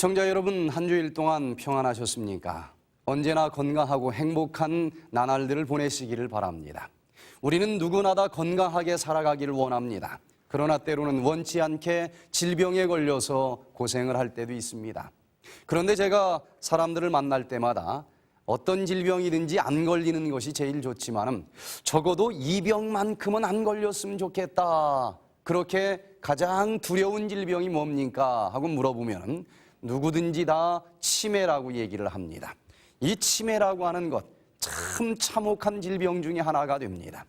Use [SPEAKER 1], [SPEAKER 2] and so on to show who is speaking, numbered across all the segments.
[SPEAKER 1] 시청자 여러분, 한 주일 동안 평안하셨습니까? 언제나 건강하고 행복한 나날들을 보내시기를 바랍니다. 우리는 누구나 다 건강하게 살아가기를 원합니다. 그러나 때로는 원치 않게 질병에 걸려서 고생을 할 때도 있습니다. 그런데 제가 사람들을 만날 때마다 어떤 질병이든지 안 걸리는 것이 제일 좋지만은 적어도 이 병만큼은 안 걸렸으면 좋겠다. 그렇게 가장 두려운 질병이 뭡니까? 하고 물어보면 누구든지 다 치매라고 얘기를 합니다. 이 치매라고 하는 것 참 참혹한 질병 중에 하나가 됩니다.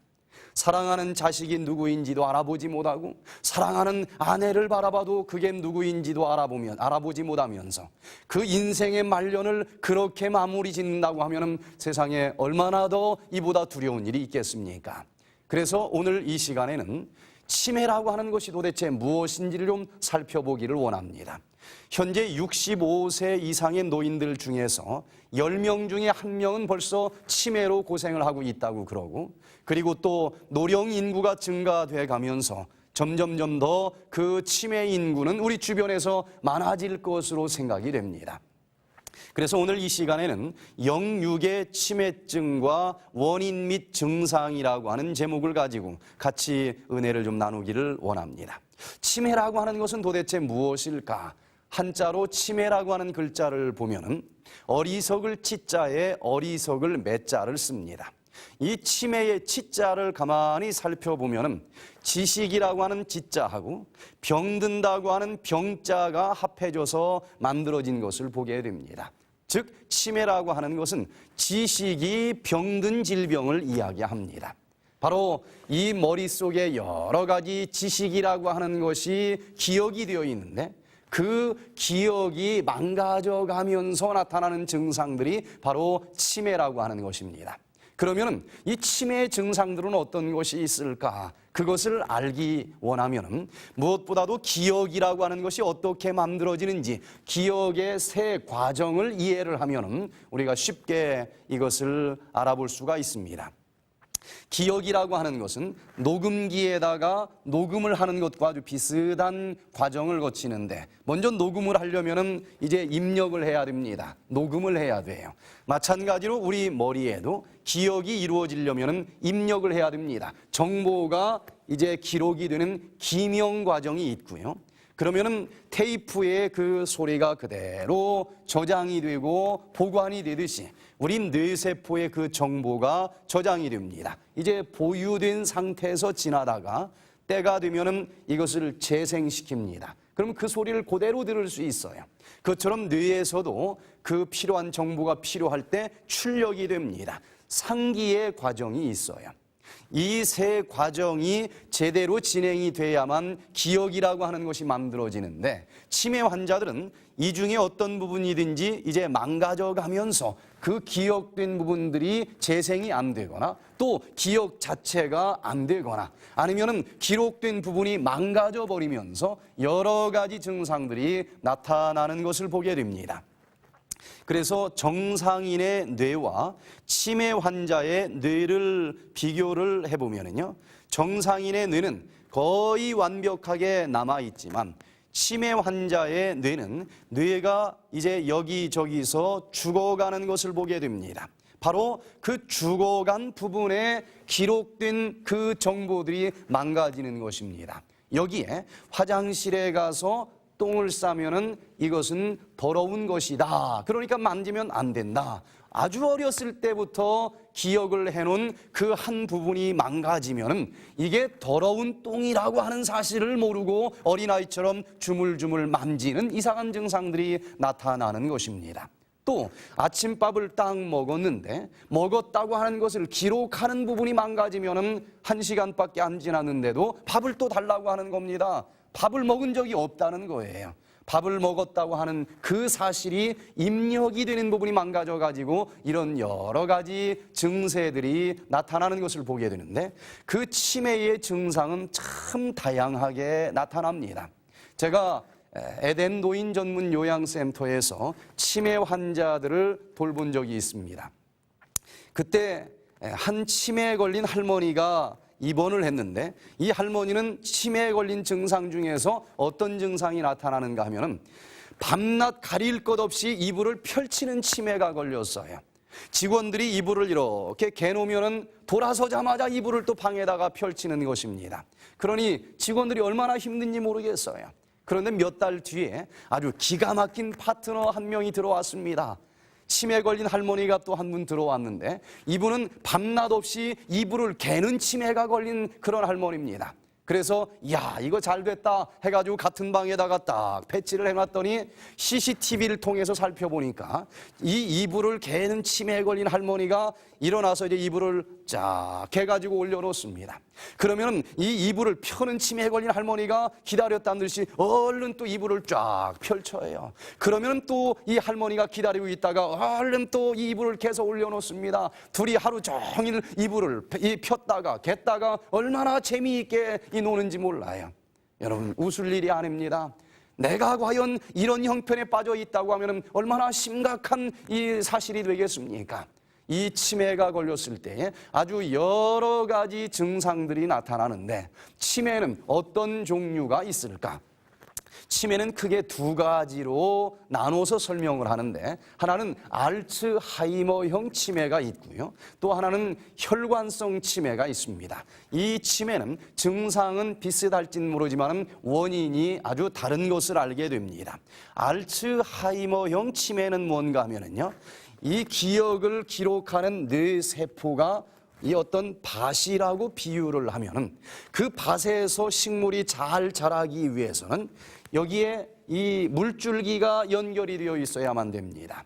[SPEAKER 1] 사랑하는 자식이 누구인지도 알아보지 못하고 사랑하는 아내를 바라봐도 그게 누구인지도 알아보지 못하면서 그 인생의 말년을 그렇게 마무리 짓는다고 하면 세상에 얼마나 더 이보다 두려운 일이 있겠습니까? 그래서 오늘 이 시간에는 치매라고 하는 것이 도대체 무엇인지를 좀 살펴보기를 원합니다. 현재 65세 이상의 노인들 중에서 10명 중에 1명은 벌써 치매로 고생을 하고 있다고 그러고, 그리고 또 노령 인구가 증가돼 가면서 점점점 더 그 치매 인구는 우리 주변에서 많아질 것으로 생각이 됩니다. 그래서 오늘 이 시간에는 영육의 치매증과 원인 및 증상이라고 하는 제목을 가지고 같이 은혜를 좀 나누기를 원합니다. 치매라고 하는 것은 도대체 무엇일까? 한자로 치매라고 하는 글자를 보면은 어리석을 치자에 어리석을 매자를 씁니다. 이 치매의 치자를 가만히 살펴보면은 지식이라고 하는 지자하고 병든다고 하는 병자가 합해져서 만들어진 것을 보게 됩니다. 즉 치매라고 하는 것은 지식이 병든 질병을 이야기합니다. 바로 이 머릿속에 여러 가지 지식이라고 하는 것이 기억이 되어 있는데 그 기억이 망가져가면서 나타나는 증상들이 바로 치매라고 하는 것입니다. 그러면 이 치매의 증상들은 어떤 것이 있을까? 그것을 알기 원하면 무엇보다도 기억이라고 하는 것이 어떻게 만들어지는지 기억의 세 과정을 이해를 하면 우리가 쉽게 이것을 알아볼 수가 있습니다. 기억이라고 하는 것은 녹음기에다가 녹음을 하는 것과 아주 비슷한 과정을 거치는데, 먼저 녹음을 하려면 이제 입력을 해야 됩니다. 녹음을 해야 돼요. 마찬가지로 우리 머리에도 기억이 이루어지려면 입력을 해야 됩니다. 정보가 이제 기록이 되는 기명 과정이 있고요. 그러면은 테이프에 그 소리가 그대로 저장이 되고 보관이 되듯이 우리 뇌세포에 그 정보가 저장이 됩니다. 이제 보유된 상태에서 지나다가 때가 되면은 이것을 재생시킵니다. 그럼 그 소리를 그대로 들을 수 있어요. 그것처럼 뇌에서도 그 필요한 정보가 필요할 때 출력이 됩니다. 상기의 과정이 있어요. 이 세 과정이 제대로 진행이 돼야만 기억이라고 하는 것이 만들어지는데, 치매 환자들은 이 중에 어떤 부분이든지 이제 망가져 가면서 그 기억된 부분들이 재생이 안 되거나 또 기억 자체가 안 되거나 아니면은 기록된 부분이 망가져 버리면서 여러 가지 증상들이 나타나는 것을 보게 됩니다. 그래서 정상인의 뇌와 치매 환자의 뇌를 비교를 해보면요, 정상인의 뇌는 거의 완벽하게 남아있지만 치매 환자의 뇌는 뇌가 이제 여기저기서 죽어가는 것을 보게 됩니다. 바로 그 죽어간 부분에 기록된 그 정보들이 망가지는 것입니다. 여기에 화장실에 가서 똥을 싸면은 이것은 더러운 것이다. 그러니까 만지면 안 된다. 아주 어렸을 때부터 기억을 해놓은 그 한 부분이 망가지면은 이게 더러운 똥이라고 하는 사실을 모르고 어린아이처럼 주물주물 만지는 이상한 증상들이 나타나는 것입니다. 또 아침밥을 딱 먹었는데 먹었다고 하는 것을 기록하는 부분이 망가지면은 1시간밖에 안 지났는데도 밥을 또 달라고 하는 겁니다. 밥을 먹은 적이 없다는 거예요. 밥을 먹었다고 하는 그 사실이 입력이 되는 부분이 망가져가지고 이런 여러 가지 증세들이 나타나는 것을 보게 되는데, 그 치매의 증상은 참 다양하게 나타납니다. 제가 에덴 노인 전문 요양센터에서 치매 환자들을 돌본 적이 있습니다. 그때 한 치매에 걸린 할머니가 입원을 했는데, 이 할머니는 치매에 걸린 증상 중에서 어떤 증상이 나타나는가 하면은 밤낮 가릴 것 없이 이불을 펼치는 치매가 걸렸어요. 직원들이 이불을 이렇게 개놓으면 돌아서자마자 이불을 또 방에다가 펼치는 것입니다. 그러니 직원들이 얼마나 힘든지 모르겠어요. 그런데 몇 달 뒤에 아주 기가 막힌 파트너 한 명이 들어왔습니다. 치매 걸린 할머니가 또 한 분 들어왔는데 이분은 밤낮 없이 이불을 개는 치매가 걸린 그런 할머니입니다. 그래서 야, 이거 잘 됐다 해가지고 같은 방에다가 딱 배치를 해놨더니 CCTV를 통해서 살펴보니까 이 이불을 개는 치매에 걸린 할머니가 일어나서 이제 이불을 쫙 개가지고 올려놓습니다. 그러면 이 이불을 펴는 치매에 걸린 할머니가 기다렸다는 듯이 얼른 또 이불을 쫙 펼쳐요. 그러면 또 이 할머니가 기다리고 있다가 얼른 또 이 이불을 계속 올려놓습니다. 둘이 하루 종일 이불을 폈다가 겠다가 얼마나 재미있게 노는지 몰라요. 여러분, 웃을 일이 아닙니다. 내가 과연 이런 형편에 빠져 있다고 하면 얼마나 심각한 이 사실이 되겠습니까? 이 치매가 걸렸을 때 아주 여러 가지 증상들이 나타나는데 치매는 어떤 종류가 있을까? 치매는 크게 두 가지로 나눠서 설명을 하는데 하나는 알츠하이머형 치매가 있고요. 또 하나는 혈관성 치매가 있습니다. 이 치매는 증상은 비슷할진 모르지만 원인이 아주 다른 것을 알게 됩니다. 알츠하이머형 치매는 뭔가 하면은요, 이 기억을 기록하는 뇌세포가 이 어떤 밭이라고 비유를 하면은 그 밭에서 식물이 잘 자라기 위해서는 여기에 이 물줄기가 연결이 되어 있어야만 됩니다.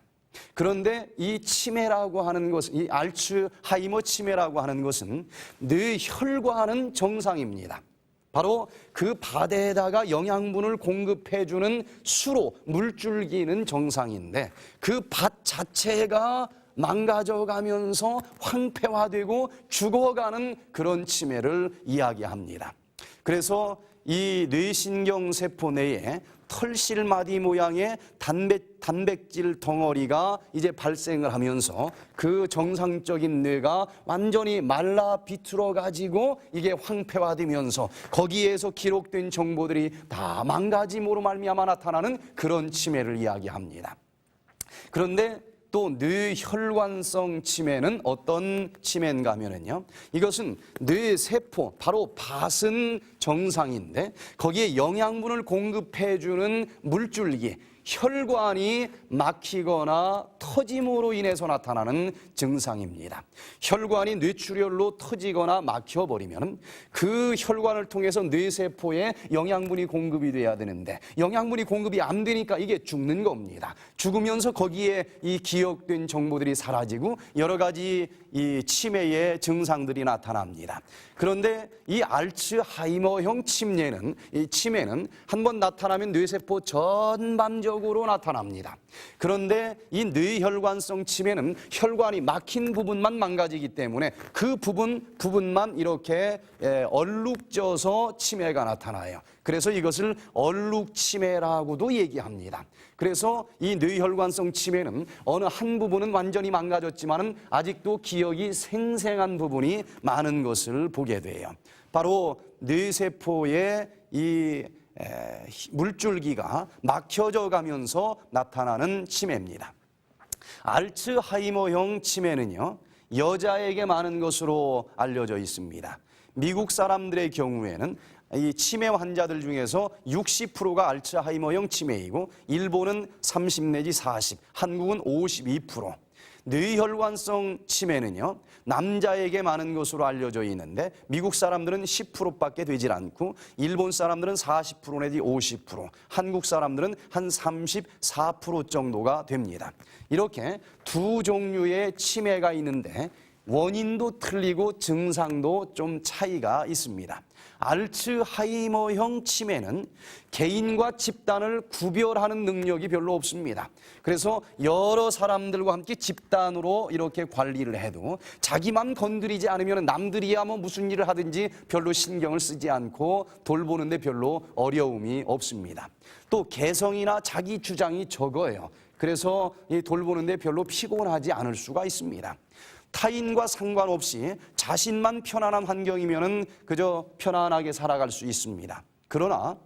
[SPEAKER 1] 그런데 이 치매라고 하는 것은, 이 알츠하이머 치매라고 하는 것은 뇌혈관은 정상입니다. 바로 그 밭에다가 영양분을 공급해주는 수로 물줄기는 정상인데 그 밭 자체가 망가져가면서 황폐화되고 죽어가는 그런 치매를 이야기합니다. 그래서 이 뇌신경세포 내에 털실마디 모양의 단백질 덩어리가 이제 발생을 하면서 그 정상적인 뇌가 완전히 말라 비틀어 가지고 이게 황폐화되면서 거기에서 기록된 정보들이 다 망가짐으로 말미암아 나타나는 그런 치매를 이야기합니다. 그런데 또 뇌혈관성 치매는 어떤 치매인가 하면요, 이것은 뇌세포, 바로 밭은 정상인데 거기에 영양분을 공급해주는 물줄기, 혈관이 막히거나 터짐으로 인해서 나타나는 증상입니다. 혈관이 뇌출혈로 터지거나 막혀버리면 그 혈관을 통해서 뇌세포에 영양분이 공급이 돼야 되는데 영양분이 공급이 안 되니까 이게 죽는 겁니다. 죽으면서 거기에 이 기억된 정보들이 사라지고 여러 가지 이 치매의 증상들이 나타납니다. 그런데 이 알츠하이머형 치매는 한번 나타나면 뇌세포 전반적으로 나타납니다. 그런데 이 뇌혈관성 치매는 혈관이 막힌 부분만 망가지기 때문에 그 부분만 이렇게 얼룩져서 치매가 나타나요. 그래서 이것을 얼룩치매라고도 얘기합니다. 그래서 이 뇌혈관성 치매는 어느 한 부분은 완전히 망가졌지만은 아직도 기억이 생생한 부분이 많은 것을 보게 돼요. 바로 뇌세포의 이 물줄기가 막혀져 가면서 나타나는 치매입니다. 알츠하이머형 치매는요, 여자에게 많은 것으로 알려져 있습니다. 미국 사람들의 경우에는 이 치매 환자들 중에서 60%가 알츠하이머형 치매이고 일본은 30 내지 40, 한국은 52%. 뇌혈관성 치매는요, 남자에게 많은 것으로 알려져 있는데 미국 사람들은 10%밖에 되질 않고 일본 사람들은 40% 내지 50%, 한국 사람들은 한 34% 정도가 됩니다. 이렇게 두 종류의 치매가 있는데 원인도 틀리고 증상도 좀 차이가 있습니다. 알츠하이머형 치매는 개인과 집단을 구별하는 능력이 별로 없습니다. 그래서 여러 사람들과 함께 집단으로 이렇게 관리를 해도 자기만 건드리지 않으면 남들이야 뭐 무슨 일을 하든지 별로 신경을 쓰지 않고 돌보는데 별로 어려움이 없습니다. 또 개성이나 자기 주장이 적어요. 그래서 이 돌보는데 별로 피곤하지 않을 수가 있습니다. 타인과 상관없이 자신만 편안한 환경이면은 그저 편안하게 살아갈 수 있습니다. 그러나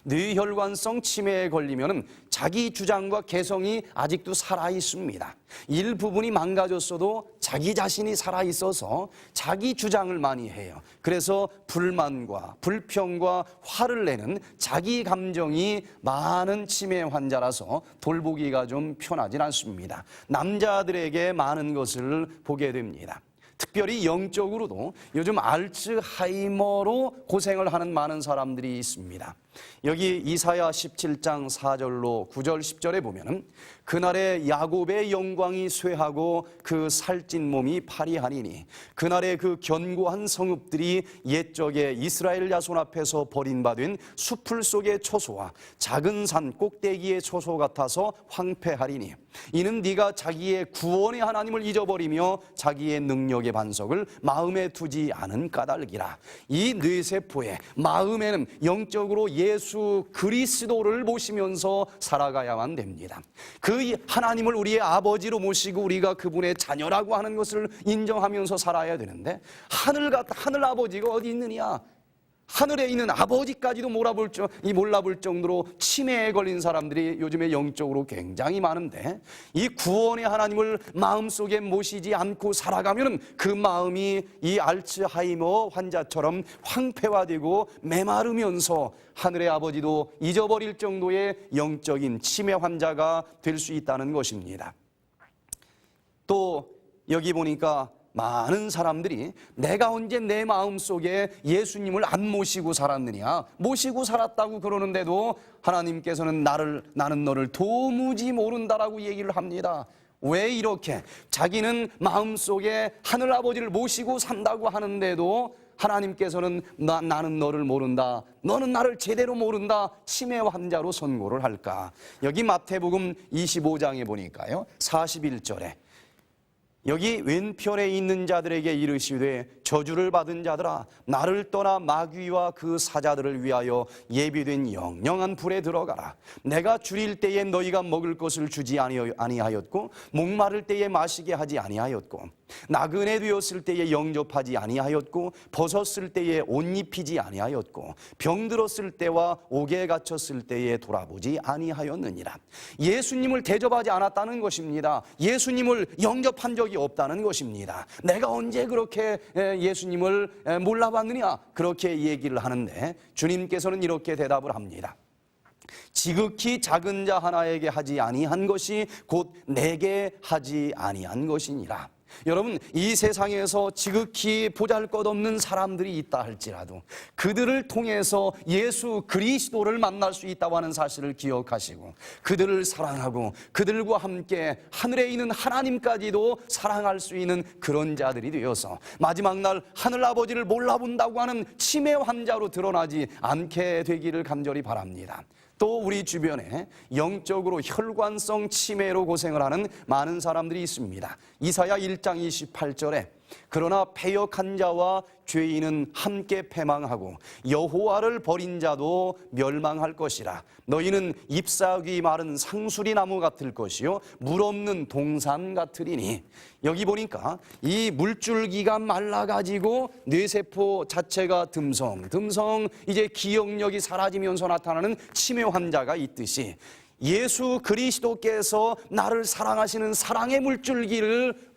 [SPEAKER 1] 뇌혈관성 치매에 걸리면 자기 주장과 개성이 아직도 살아있습니다. 일부분이 망가졌어도 자기 자신이 살아있어서 자기 주장을 많이 해요. 그래서 불만과 불평과 화를 내는 자기 감정이 많은 치매 환자라서 돌보기가 좀 편하진 않습니다. 남자들에게 많은 것을 보게 됩니다. 특별히 영적으로도 요즘 알츠하이머로 고생을 하는 많은 사람들이 있습니다. 여기 이사야 17장 4절로 9절 10절에 보면은 그날에 야곱의 영광이 쇠하고 그 살찐 몸이 파리하리니 그날에 그 견고한 성읍들이 옛적에 이스라엘 야손 앞에서 버림받은 수풀 속의 초소와 작은 산 꼭대기의 초소 같아서 황폐하리니 이는 네가 자기의 구원의 하나님을 잊어버리며 자기의 능력의 반석을 마음에 두지 않은 까닭이라. 이 뇌세포의 마음에는 영적으로 예수 그리스도를 모시면서 살아가야만 됩니다. 그 하나님을 우리의 아버지로 모시고 우리가 그분의 자녀라고 하는 것을 인정하면서 살아야 되는데 하늘 아버지가 어디 있느냐? 하늘에 있는 아버지까지도 몰라볼 정도로 치매에 걸린 사람들이 요즘에 영적으로 굉장히 많은데 이 구원의 하나님을 마음속에 모시지 않고 살아가면 그 마음이 이 알츠하이머 환자처럼 황폐화되고 메마르면서 하늘의 아버지도 잊어버릴 정도의 영적인 치매 환자가 될 수 있다는 것입니다. 또 여기 보니까 많은 사람들이 내가 언제 내 마음속에 예수님을 안 모시고 살았느냐, 모시고 살았다고 그러는데도 하나님께서는 나는 너를 도무지 모른다라고 얘기를 합니다. 왜 이렇게 자기는 마음속에 하늘아버지를 모시고 산다고 하는데도 하나님께서는 나는 너를 모른다, 너는 나를 제대로 모른다, 치매 환자로 선고를 할까? 여기 마태복음 25장에 보니까요 41절에 여기 왼편에 있는 자들에게 이르시되 저주를 받은 자들아 나를 떠나 마귀와 그 사자들을 위하여 예비된 영영한 불에 들어가라. 내가 줄일 때에 너희가 먹을 것을 주지 아니하였고 목마를 때에 마시게 하지 아니하였고 나그네 되었을 때에 영접하지 아니하였고 벗었을 때에 옷 입히지 아니하였고 병들었을 때와 옥에 갇혔을 때에 돌아보지 아니하였느니라. 예수님을 대접하지 않았다는 것입니다. 예수님을 영접한 적이 없다는 것입니다. 내가 언제 그렇게 예수님을 몰라봤느냐, 그렇게 얘기를 하는데 주님께서는 이렇게 대답을 합니다. 지극히 작은 자 하나에게 하지 아니한 것이 곧 내게 하지 아니한 것이니라. 여러분, 이 세상에서 지극히 보잘것없는 사람들이 있다 할지라도 그들을 통해서 예수 그리스도를 만날 수 있다고 하는 사실을 기억하시고 그들을 사랑하고 그들과 함께 하늘에 있는 하나님까지도 사랑할 수 있는 그런 자들이 되어서 마지막 날 하늘아버지를 몰라본다고 하는 치매 환자로 드러나지 않게 되기를 간절히 바랍니다. 또 우리 주변에 영적으로 혈관성 치매로 고생을 하는 많은 사람들이 있습니다. 이사야 1장 28절에 그러나 패역한 자와 죄인은 함께 패망하고 여호와를 버린 자도 멸망할 것이라. 너희는 잎사귀 마른 상수리 나무 같을 것이요 물 없는 동산 같으리니. 여기 보니까 이 물줄기가 말라가지고 뇌세포 자체가 듬성 이제 기억력이 사라지면서 나타나는 치매 환자가 있듯이 예수 그리스도께서 나를 사랑하시는 사랑의 물줄기를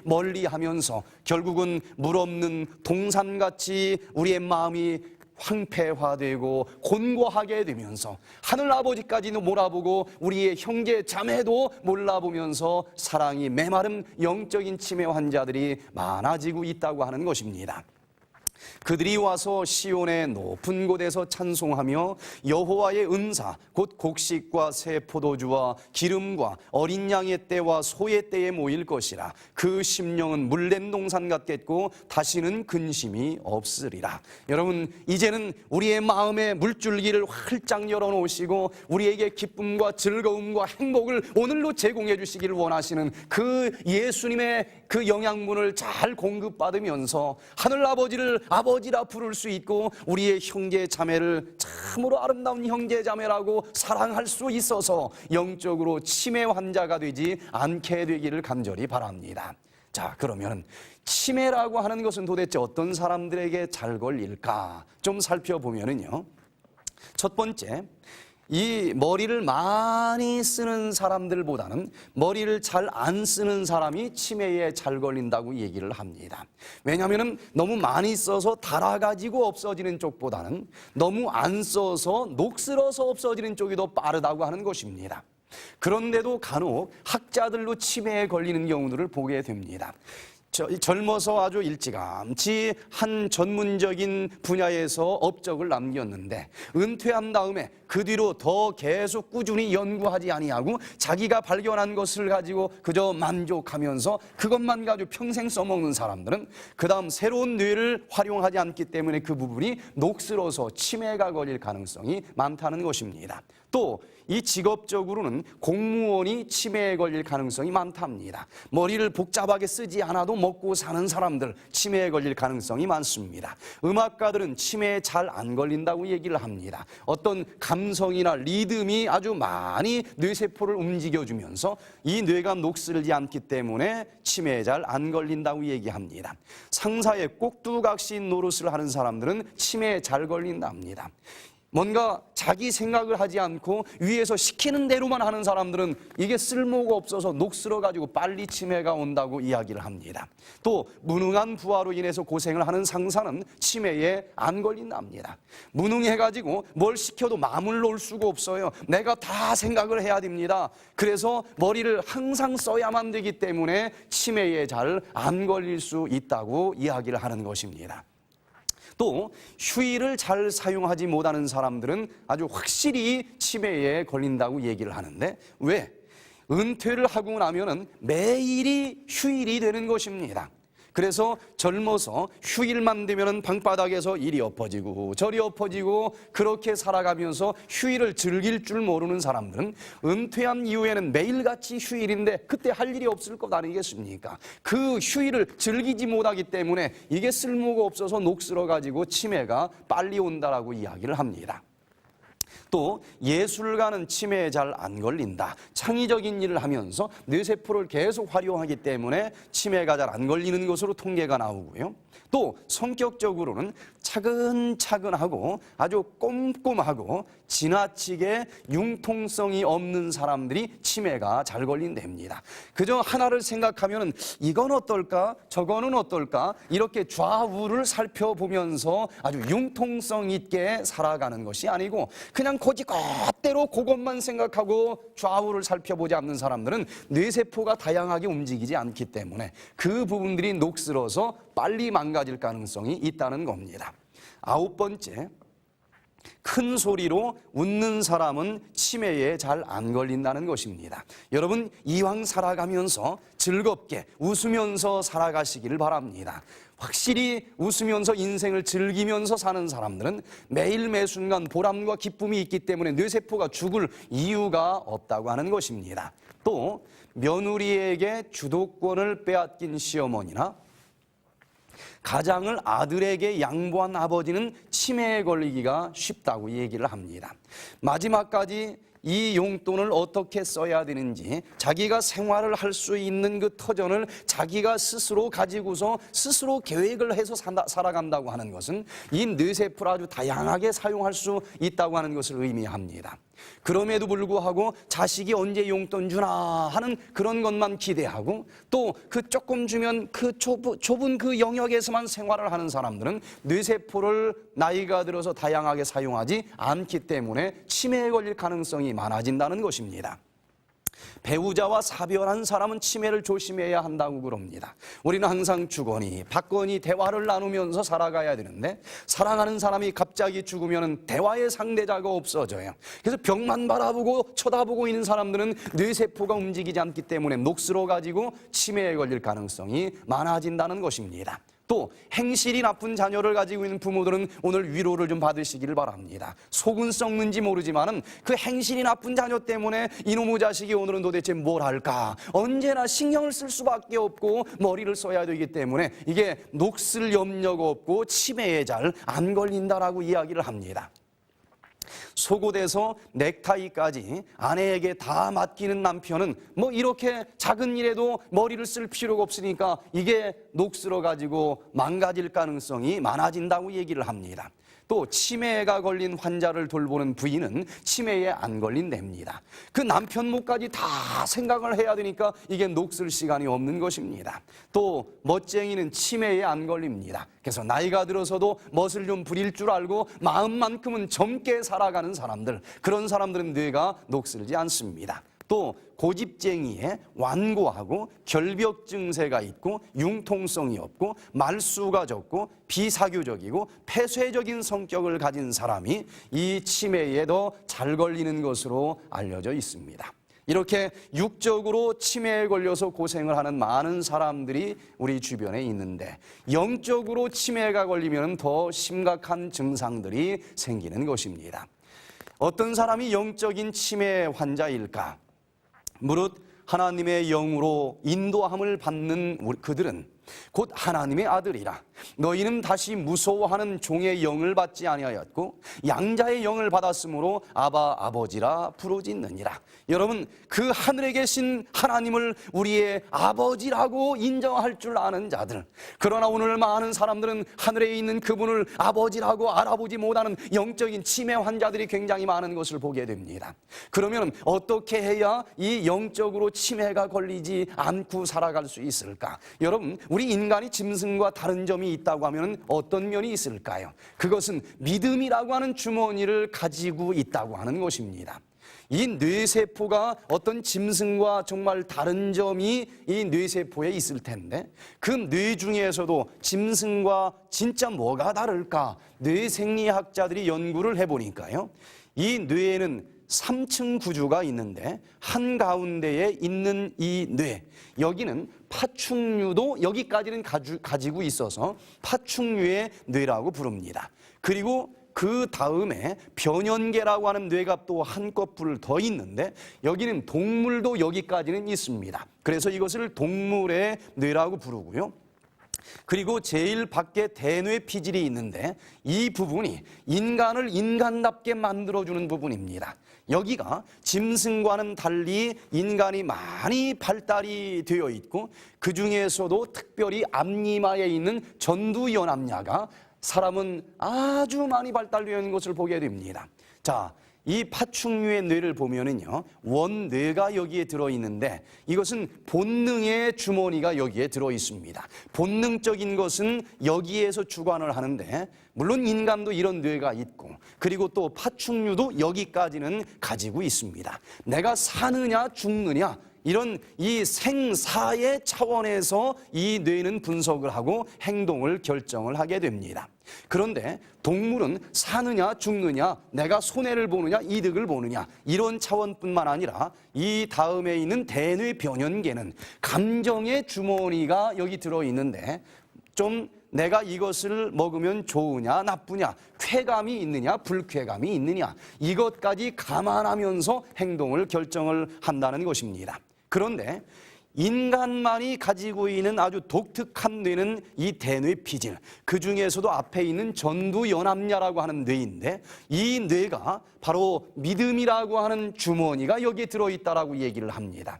[SPEAKER 1] 멀리하면서 결국은 물 없는 동산같이 우리의 마음이 황폐화되고 곤고하게 되면서 하늘아버지까지도 몰아보고 우리의 형제 자매도 몰라보면서 사랑이 메마른 영적인 치매 환자들이 많아지고 있다고 하는 것입니다. 그들이 와서 시온의 높은 곳에서 찬송하며 여호와의 은사 곧 곡식과 새 포도주와 기름과 어린 양의 떼와 소의 떼에 모일 것이라. 그 심령은 물낸 동산 같겠고 다시는 근심이 없으리라. 여러분, 이제는 우리의 마음의 물줄기를 활짝 열어놓으시고 우리에게 기쁨과 즐거움과 행복을 오늘로 제공해 주시기를 원하시는 그 예수님의 그 영양분을 잘 공급받으면서 하늘아버지를 아버지라 부를 수 있고 우리의 형제 자매를 참으로 아름다운 형제 자매라고 사랑할 수 있어서 영적으로 치매 환자가 되지 않게 되기를 간절히 바랍니다. 자, 그러면 치매라고 하는 것은 도대체 어떤 사람들에게 잘 걸릴까 좀 살펴보면은요, 첫 번째, 이 머리를 많이 쓰는 사람들보다는 머리를 잘 안 쓰는 사람이 치매에 잘 걸린다고 얘기를 합니다. 왜냐하면 너무 많이 써서 닳아가지고 없어지는 쪽보다는 너무 안 써서 녹슬어서 없어지는 쪽이 더 빠르다고 하는 것입니다. 그런데도 간혹 학자들로 치매에 걸리는 경우들을 보게 됩니다. 젊어서 아주 일찌감치 한 전문적인 분야에서 업적을 남겼는데 은퇴한 다음에 그 뒤로 더 계속 꾸준히 연구하지 아니하고 자기가 발견한 것을 가지고 그저 만족하면서 그것만 가지고 평생 써먹는 사람들은 그 다음 새로운 뇌를 활용하지 않기 때문에 그 부분이 녹슬어서 치매가 걸릴 가능성이 많다는 것입니다. 또 이 직업적으로는 공무원이 치매에 걸릴 가능성이 많답니다. 머리를 복잡하게 쓰지 않아도 먹고 사는 사람들 치매에 걸릴 가능성이 많습니다. 음악가들은 치매에 잘 안 걸린다고 얘기를 합니다. 어떤 감성이나 리듬이 아주 많이 뇌세포를 움직여주면서 이 뇌가 녹슬지 않기 때문에 치매에 잘 안 걸린다고 얘기합니다. 상사의 꼭두각시 노릇을 하는 사람들은 치매에 잘 걸린답니다. 뭔가 자기 생각을 하지 않고 위에서 시키는 대로만 하는 사람들은 이게 쓸모가 없어서 녹슬어가지고 빨리 치매가 온다고 이야기를 합니다. 또 무능한 부하로 인해서 고생을 하는 상사는 치매에 안 걸린답니다. 무능해가지고 뭘 시켜도 마음을 놓을 수가 없어요. 내가 다 생각을 해야 됩니다. 그래서 머리를 항상 써야만 되기 때문에 치매에 잘 안 걸릴 수 있다고 이야기를 하는 것입니다. 또 휴일을 잘 사용하지 못하는 사람들은 아주 확실히 치매에 걸린다고 얘기를 하는데 왜? 은퇴를 하고 나면은 매일이 휴일이 되는 것입니다. 그래서 젊어서 휴일만 되면 방바닥에서 이리 엎어지고 저리 엎어지고 그렇게 살아가면서 휴일을 즐길 줄 모르는 사람들은 은퇴한 이후에는 매일같이 휴일인데 그때 할 일이 없을 것 아니겠습니까? 그 휴일을 즐기지 못하기 때문에 이게 쓸모가 없어서 녹슬어가지고 치매가 빨리 온다라고 이야기를 합니다. 또 예술가는 치매에 잘 안 걸린다. 창의적인 일을 하면서 뇌세포를 계속 활용하기 때문에 치매가 잘 안 걸리는 것으로 통계가 나오고요. 또 성격적으로는 차근차근하고 아주 꼼꼼하고 지나치게 융통성이 없는 사람들이 치매가 잘 걸린답니다. 그저 하나를 생각하면 이건 어떨까 저거는 어떨까 이렇게 좌우를 살펴보면서 아주 융통성 있게 살아가는 것이 아니고 그냥 고지것대로 그것만 생각하고 좌우를 살펴보지 않는 사람들은 뇌세포가 다양하게 움직이지 않기 때문에 그 부분들이 녹슬어서 빨리 망가질 가능성이 있다는 겁니다. 9번째, 큰 소리로 웃는 사람은 치매에 잘 안 걸린다는 것입니다. 여러분 이왕 살아가면서 즐겁게 웃으면서 살아가시기를 바랍니다. 확실히 웃으면서 인생을 즐기면서 사는 사람들은 매일 매순간 보람과 기쁨이 있기 때문에 뇌세포가 죽을 이유가 없다고 하는 것입니다. 또 며느리에게 주도권을 빼앗긴 시어머니나 가장을 아들에게 양보한 아버지는 치매에 걸리기가 쉽다고 얘기를 합니다. 마지막까지 이 용돈을 어떻게 써야 되는지 자기가 생활을 할 수 있는 그 터전을 자기가 스스로 가지고서 스스로 계획을 해서 살아간다고 하는 것은 이 뇌세포를 아주 다양하게 사용할 수 있다고 하는 것을 의미합니다. 그럼에도 불구하고 자식이 언제 용돈 주나 하는 그런 것만 기대하고 또 그 조금 주면 그 좁은 그 영역에서만 생활을 하는 사람들은 뇌세포를 나이가 들어서 다양하게 사용하지 않기 때문에 치매에 걸릴 가능성이 많아진다는 것입니다. 배우자와 사별한 사람은 치매를 조심해야 한다고 그럽니다. 우리는 항상 주거니 받거니 대화를 나누면서 살아가야 되는데 사랑하는 사람이 갑자기 죽으면 대화의 상대자가 없어져요. 그래서 벽만 바라보고 쳐다보고 있는 사람들은 뇌세포가 움직이지 않기 때문에 녹슬어가지고 치매에 걸릴 가능성이 많아진다는 것입니다. 또 행실이 나쁜 자녀를 가지고 있는 부모들은 오늘 위로를 좀 받으시기를 바랍니다. 속은 썩는지 모르지만은 그 행실이 나쁜 자녀 때문에 이놈의 자식이 오늘은 도대체 뭘 할까 언제나 신경을 쓸 수밖에 없고 머리를 써야 되기 때문에 이게 녹슬 염려가 없고 치매에 잘 안 걸린다라고 이야기를 합니다. 속옷에서 넥타이까지 아내에게 다 맡기는 남편은 뭐 이렇게 작은 일에도 머리를 쓸 필요가 없으니까 이게 녹슬어 가지고 망가질 가능성이 많아진다고 얘기를 합니다. 또 치매가 걸린 환자를 돌보는 부인은 치매에 안 걸린답니다. 그 남편 몫까지 다 생각을 해야 되니까 이게 녹슬 시간이 없는 것입니다. 또 멋쟁이는 치매에 안 걸립니다. 그래서 나이가 들어서도 멋을 좀 부릴 줄 알고 마음만큼은 젊게 살아가는 사람들, 그런 사람들은 뇌가 녹슬지 않습니다. 또 고집쟁이에 완고하고 결벽 증세가 있고 융통성이 없고 말수가 적고 비사교적이고 폐쇄적인 성격을 가진 사람이 이 치매에 더 잘 걸리는 것으로 알려져 있습니다. 이렇게 육적으로 치매에 걸려서 고생을 하는 많은 사람들이 우리 주변에 있는데 영적으로 치매가 걸리면 더 심각한 증상들이 생기는 것입니다. 어떤 사람이 영적인 치매 환자일까? 무릇 하나님의 영으로 인도함을 받는 그들은 곧 하나님의 아들이라. 너희는 다시 무서워하는 종의 영을 받지 아니하였고 양자의 영을 받았으므로 아바 아버지라 부르짖느니라. 여러분, 그 하늘에 계신 하나님을 우리의 아버지라고 인정할 줄 아는 자들, 그러나 오늘 많은 사람들은 하늘에 있는 그분을 아버지라고 알아보지 못하는 영적인 치매 환자들이 굉장히 많은 것을 보게 됩니다. 그러면 어떻게 해야 이 영적으로 치매가 걸리지 않고 살아갈 수 있을까? 여러분, 우리 인간이 짐승과 다른 점이 있다고 하면 어떤 면이 있을까요? 그것은 믿음이라고 하는 주머니를 가지고 있다고 하는 것입니다. 이 뇌세포가 어떤 짐승과 정말 다른 점이 이 뇌세포에 있을 텐데 그 뇌 중에서도 짐승과 진짜 뭐가 다를까? 뇌생리학자들이 연구를 해보니까요, 이 뇌에는 3층 구조가 있는데 한가운데에 있는 이 뇌, 여기는 파충류도 여기까지는 가지고 있어서 파충류의 뇌라고 부릅니다. 그리고 그 다음에 변연계라고 하는 뇌가 또 한꺼풀 더 있는데 여기는 동물도 여기까지는 있습니다. 그래서 이것을 동물의 뇌라고 부르고요. 그리고 제일 밖에 대뇌 피질이 있는데 이 부분이 인간을 인간답게 만들어주는 부분입니다. 여기가 짐승과는 달리 인간이 많이 발달이 되어 있고 그 중에서도 특별히 앞니마에 있는 전두연암냐가 사람은 아주 많이 발달되어 있는 것을 보게 됩니다. 자, 이 파충류의 뇌를 보면은요, 원뇌가 여기에 들어있는데 이것은 본능의 주머니가 여기에 들어있습니다. 본능적인 것은 여기에서 주관을 하는데 물론 인간도 이런 뇌가 있고 그리고 또 파충류도 여기까지는 가지고 있습니다. 내가 사느냐 죽느냐 이런 이 생사의 차원에서 이 뇌는 분석을 하고 행동을 결정을 하게 됩니다. 그런데 동물은 사느냐 죽느냐, 내가 손해를 보느냐 이득을 보느냐 이런 차원뿐만 아니라 이 다음에 있는 대뇌 변연계는 감정의 주머니가 여기 들어있는데 좀 내가 이것을 먹으면 좋으냐 나쁘냐, 쾌감이 있느냐 불쾌감이 있느냐 이것까지 감안하면서 행동을 결정을 한다는 것입니다. 그런데 인간만이 가지고 있는 아주 독특한 뇌는 이 대뇌 피질, 그 중에서도 앞에 있는 전두연암냐라고 하는 뇌인데 이 뇌가 바로 믿음이라고 하는 주머니가 여기에 들어있다라고 얘기를 합니다.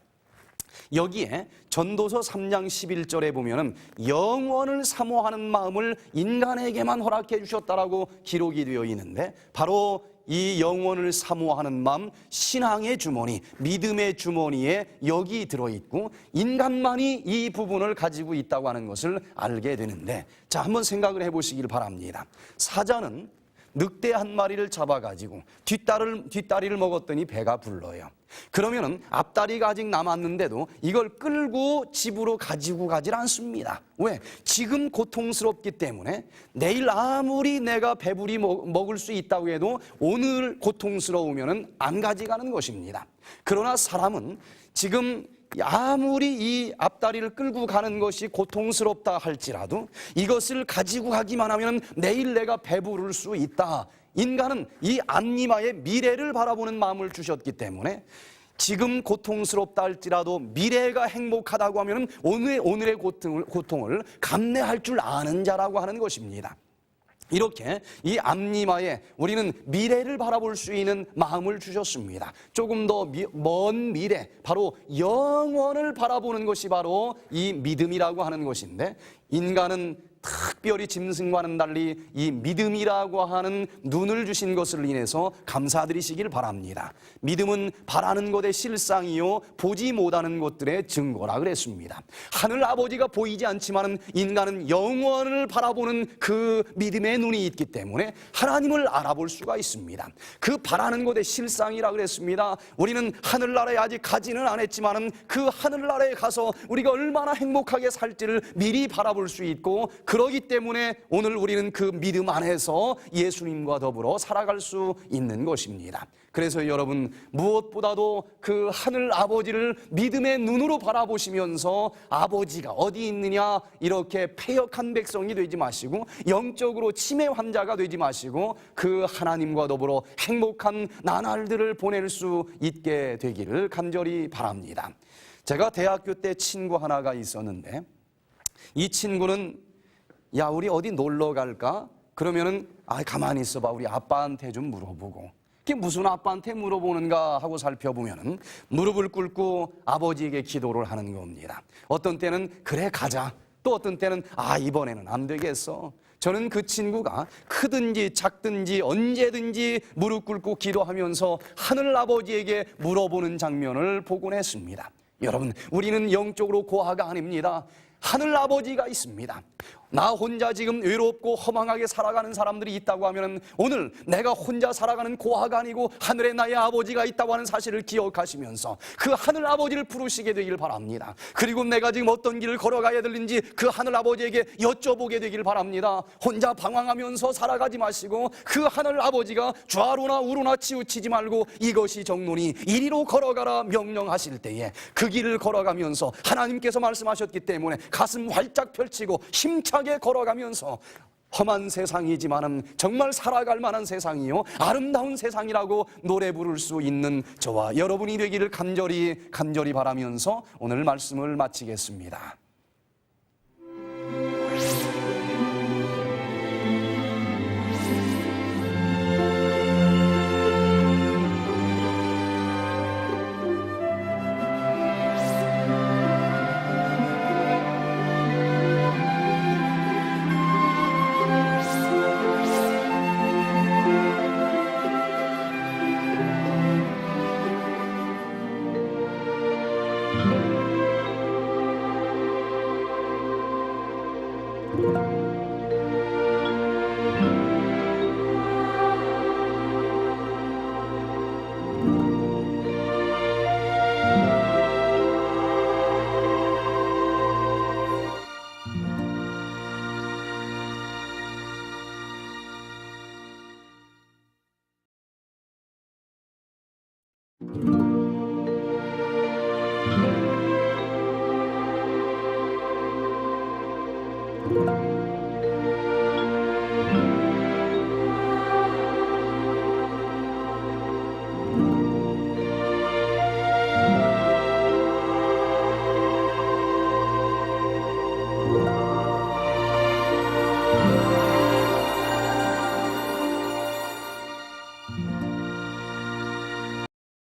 [SPEAKER 1] 여기에 전도서 3장 11절에 보면은 영원을 사모하는 마음을 인간에게만 허락해 주셨다라고 기록이 되어 있는데 바로 이 영원을 사모하는 마음, 신앙의 주머니, 믿음의 주머니에 여기 들어있고 인간만이 이 부분을 가지고 있다고 하는 것을 알게 되는데 자, 한번 생각을 해보시길 바랍니다. 사자는 늑대 한 마리를 잡아가지고 뒷다리를 먹었더니 배가 불러요. 그러면은 앞다리가 아직 남았는데도 이걸 끌고 집으로 가지고 가질 않습니다. 왜? 지금 고통스럽기 때문에 내일 아무리 내가 배불리 먹을 수 있다고 해도 오늘 고통스러우면은 안 가져가는 것입니다. 그러나 사람은 지금 아무리 이 앞다리를 끌고 가는 것이 고통스럽다 할지라도 이것을 가지고 가기만 하면 내일 내가 배부를 수 있다. 인간은 이 앞니마의 미래를 바라보는 마음을 주셨기 때문에 지금 고통스럽다 할지라도 미래가 행복하다고 하면 오늘의 고통을 감내할 줄 아는 자라고 하는 것입니다. 이렇게 이 앞니마에 우리는 미래를 바라볼 수 있는 마음을 주셨습니다. 조금 더 먼 미래, 바로 영원을 바라보는 것이 바로 이 믿음이라고 하는 것인데, 인간은 특별히 짐승과는 달리 이 믿음이라고 하는 눈을 주신 것을 인해서 감사드리시길 바랍니다. 믿음은 바라는 것의 실상이요 보지 못하는 것들의 증거라 그랬습니다. 하늘 아버지가 보이지 않지만 인간은 영원을 바라보는 그 믿음의 눈이 있기 때문에 하나님을 알아볼 수가 있습니다. 그 바라는 것의 실상이라 그랬습니다. 우리는 하늘나라에 아직 가지는 않았지만 그 하늘나라에 가서 우리가 얼마나 행복하게 살지를 미리 바라볼 수 있고, 그러기 때문에 오늘 우리는 그 믿음 안에서 예수님과 더불어 살아갈 수 있는 것입니다. 그래서 여러분, 무엇보다도 그 하늘 아버지를 믿음의 눈으로 바라보시면서 아버지가 어디 있느냐 이렇게 패역한 백성이 되지 마시고, 영적으로 치매 환자가 되지 마시고, 그 하나님과 더불어 행복한 나날들을 보낼 수 있게 되기를 간절히 바랍니다. 제가 대학교 때 친구 하나가 있었는데, 이 친구는 야, 우리 어디 놀러 갈까? 그러면은 가만히 있어봐, 우리 아빠한테 좀 물어보고. 그게 무슨 아빠한테 물어보는가 하고 살펴보면은 무릎을 꿇고 아버지에게 기도를 하는 겁니다. 어떤 때는 그래 가자, 또 어떤 때는 이번에는 안 되겠어. 저는 그 친구가 크든지 작든지 언제든지 무릎 꿇고 기도하면서 하늘 아버지에게 물어보는 장면을 보곤 했습니다. 여러분, 우리는 영적으로 고아가 아닙니다. 하늘 아버지가 있습니다. 나 혼자 지금 외롭고 허망하게 살아가는 사람들이 있다고 하면, 오늘 내가 혼자 살아가는 고아가 아니고 하늘에 나의 아버지가 있다고 하는 사실을 기억하시면서 그 하늘 아버지를 부르시게 되길 바랍니다. 그리고 내가 지금 어떤 길을 걸어가야 되는지 그 하늘 아버지에게 여쭤보게 되길 바랍니다. 혼자 방황하면서 살아가지 마시고 그 하늘 아버지가 좌로나 우로나 치우치지 말고 이것이 정론이 이리로 걸어가라 명령하실 때에 그 길을 걸어가면서 하나님께서 말씀하셨기 때문에 가슴 활짝 펼치고 힘차게 걸어가면서, 험한 세상이지만은 정말 살아갈 만한 세상이요 아름다운 세상이라고 노래 부를 수 있는 저와 여러분이 되기를 간절히 바라면서 오늘 말씀을 마치겠습니다.